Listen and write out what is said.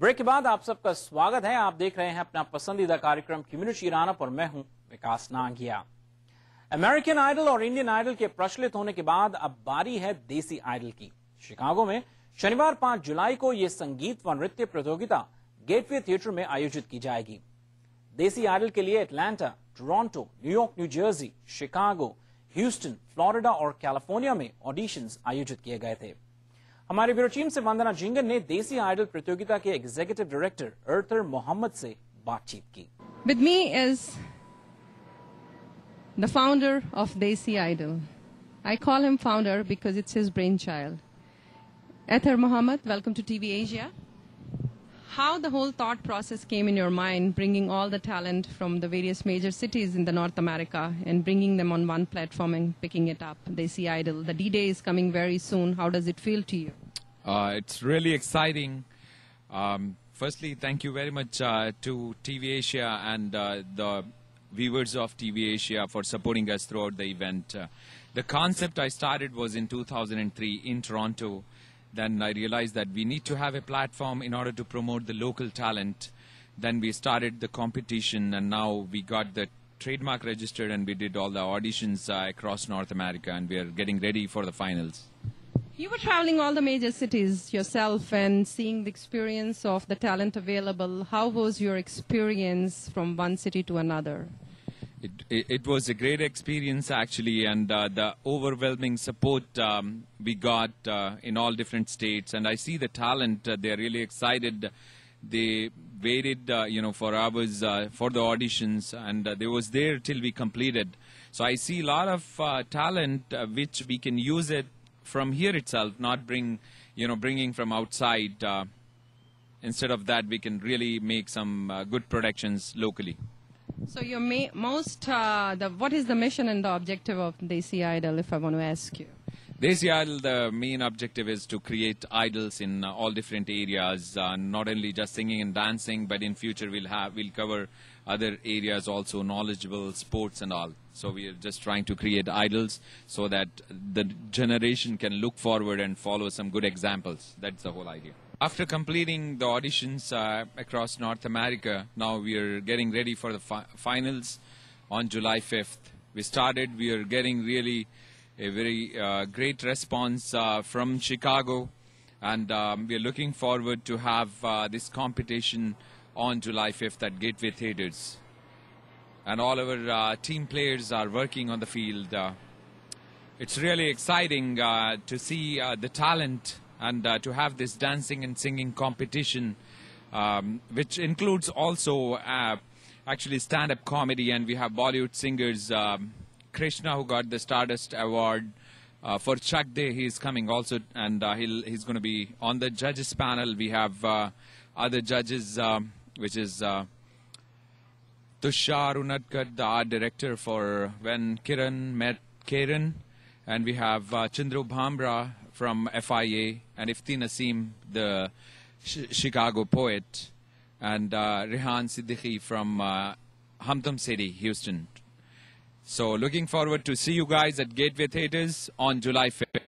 Break के बाद आप सबका स्वागत है। आप देख रहे हैं अपना पसंदीदा कार्यक्रम कम्युनिटी रन-अप और मैं हूं विकास नांगिया। अमेरिकन आइडल और इंडियन आइडल के प्रचलित होने के बाद अब बारी है देसी आइडल की। शिकागो में शनिवार 5 जुलाई को यह संगीत व नृत्य प्रतियोगिता गेटवे थिएटर में आयोजित की जाएगी। देसी आइडल के लिए Atlanta, Toronto, New York, new Jersey, Chicago, Houston, Florida और कैलिफोर्निया में ऑडिशंस आयोजित किए गए थे। हमारे ब्यूरो टीम से वंदना जिंगन ने देसी आइडल प्रतियोगिता के एग्जीक्यूटिव डायरेक्टर अर्थर मोहम्मद से बातचीत की। With me is the founder of Desi Idol. I call him founder because it's his brainchild. Athar Mohammed, welcome to TV Asia. How the whole thought process came in your mind, bringing all the talent from the various major cities in the North America and bringing them on one platform and picking it up, Desi Idol. The D-Day is coming very soon. How does it feel to you? It's really exciting. Firstly, thank you very much to TV Asia and the viewers of TV Asia for supporting us throughout the event. The concept I started was in 2003 in Toronto. Then I realized that we need to have a platform in order to promote the local talent. Then we started the competition, and now we got the trademark registered and we did all the auditions across North America, and we are getting ready for the finals. You were traveling all the major cities yourself and seeing the experience of the talent available. How was your experience from one city to another? It was a great experience actually, and the overwhelming support we got in all different states. And I see the talent; they're really excited. They waited, for hours for the auditions, and they was there till we completed. So I see a lot of talent which we can use it from here itself, not bringing from outside. Instead of that, we can really make some good productions locally. So your what is the mission and the objective of Desi Idol, if I want to ask you? Desi Idol, the main objective is to create idols in all different areas, not only just singing and dancing, but in future we'll cover other areas also, knowledgeable, sports and all. So we are just trying to create idols so that the generation can look forward and follow some good examples. That's the whole idea. After completing the auditions across North America, now we are getting ready for the finals on July 5th. We are getting really a very great response from Chicago, and we are looking forward to have this competition on July 5th at Gateway Theatres. And all our team players are working on the field. It's really exciting to see the talent and to have this dancing and singing competition, which includes also actually stand-up comedy, and we have Bollywood singers, Krishna, who got the Stardust Award. For Chak De, he is coming also, and he's going to be on the judges panel. We have other judges, which is Tushar Unadkat, the art director for When Kiran Met Kiran, and we have Chandru Bhamra from FIA, and Ifti Naseem, the Chicago poet, and Rehan Siddiqui from Hamdam City, Houston. So looking forward to see you guys at Gateway Theatres on July 5th.